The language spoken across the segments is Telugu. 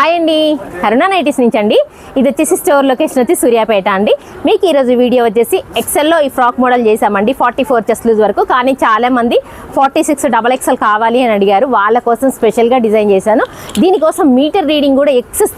హాయ్ అండి, కరుణ నైటీస్ నుంచి అండి. ఇది వచ్చేసి స్టోర్ లొకేషన్ వచ్చి సూర్యాపేట అండి. మీకు ఈరోజు వీడియో వచ్చేసి ఎక్సెల్లో ఈ ఫ్రాక్ మోడల్ చేసామండి 44 చెస్ట్ లూజ్ వరకు. కానీ చాలామంది 46 XXL కావాలి అని అడిగారు. వాళ్ళ కోసం స్పెషల్గా డిజైన్ చేశాను. దీనికోసం మీటర్ రీడింగ్ కూడా ఎక్సెస్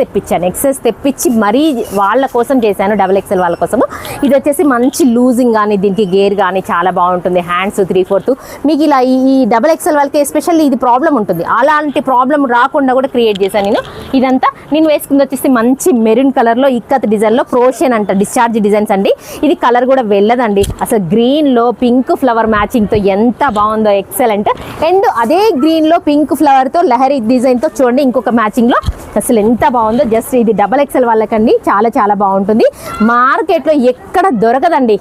తెప్పించి మరీ వాళ్ళ కోసం చేశాను, XXL వాళ్ళ కోసము. ఇది వచ్చేసి మంచి లూజింగ్ కానీ దీనికి గేర్ కానీ చాలా బాగుంటుంది. హ్యాండ్స్ 3/4. మీకు ఇలా ఈ XXL వాళ్ళకి ఎస్పెషల్లీ ఇది ప్రాబ్లం ఉంటుంది. అలాంటి ప్రాబ్లం రాకుండా కూడా క్రియేట్ చేశాను నేను. ఇదంతా నేను వేసుకుంది వచ్చేసి మంచి మెరూన్ కలర్లో ఇక్కత్ డిజైన్లో క్రోషియన్ అంట డిశ్చార్జ్ డిజైన్స్ అండి. ఇది కలర్ కూడా వెళ్ళదండి. అసలు గ్రీన్లో పింక్ ఫ్లవర్ మ్యాచింగ్తో ఎంత బాగుందో, ఎక్సలెంట్. అండ్ అదే గ్రీన్లో పింక్ ఫ్లవర్తో లహరి డిజైన్తో చూడండి ఇంకొక మ్యాచింగ్లో అసలు ఎంత బాగుందో. జస్ట్ ఇది XXL వాళ్ళకండి, చాలా చాలా బాగుంటుంది. మార్కెట్లో ఎక్కడ దొరకదండి.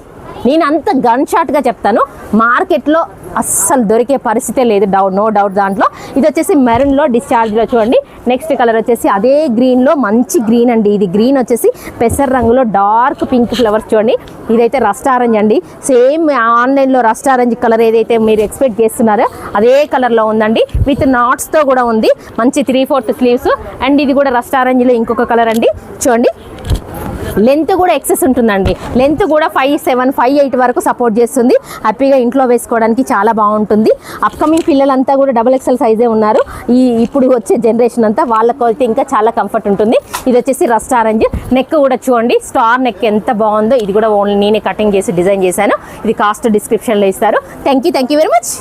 నేను అంత గన్ షాట్గా చెప్తాను, మార్కెట్లో అస్సలు దొరికే పరిస్థితే లేదు, నో డౌట్ దాంట్లో. ఇది వచ్చేసి మెరూన్లో డిశ్చార్జ్లో చూడండి. నెక్స్ట్ కలర్ వచ్చేసి అదే గ్రీన్లో మంచి గ్రీన్ అండి. ఇది గ్రీన్ వచ్చేసి పెసర్ రంగులో డార్క్ పింక్ ఫ్లవర్స్ చూడండి. ఇదైతే రస్ట్ ఆరెంజ్ అండి. సేమ్ ఆన్లైన్లో రస్ట్ ఆరెంజ్ కలర్ ఏదైతే మీరు ఎక్స్పెక్ట్ చేస్తున్నారో అదే కలర్లో ఉందండి. విత్ నాట్స్తో కూడా ఉంది. మంచి 3/4 స్లీవ్స్. అండ్ ఇది కూడా రస్ట్ ఆరెంజ్లో ఇంకొక కలర్ అండి. చూడండి లెంత్ కూడా ఎక్సెస్ ఉంటుందండి. లెంత్ కూడా 5'7", 5'8" వరకు సపోర్ట్ చేస్తుంది. హ్యాపీగా ఇంట్లో వేసుకోవడానికి చాలా బాగుంటుంది. అప్కమింగ్ పిల్లలంతా కూడా XXL సైజే ఉన్నారు. ఇప్పుడు వచ్చే జనరేషన్ అంతా వాళ్ళకు అయితే ఇంకా చాలా కంఫర్ట్ ఉంటుంది. ఇది వచ్చేసి రస్ట్ ఆరెంజ్. నెక్ కూడా చూడండి, స్టార్ నెక్ ఎంత బాగుందో. ఇది కూడా ఓన్లీ నేనే కటింగ్ చేసి డిజైన్ చేశాను. ఇది కాస్ట్ డిస్క్రిప్షన్లో ఇస్తారు. Thank you very much.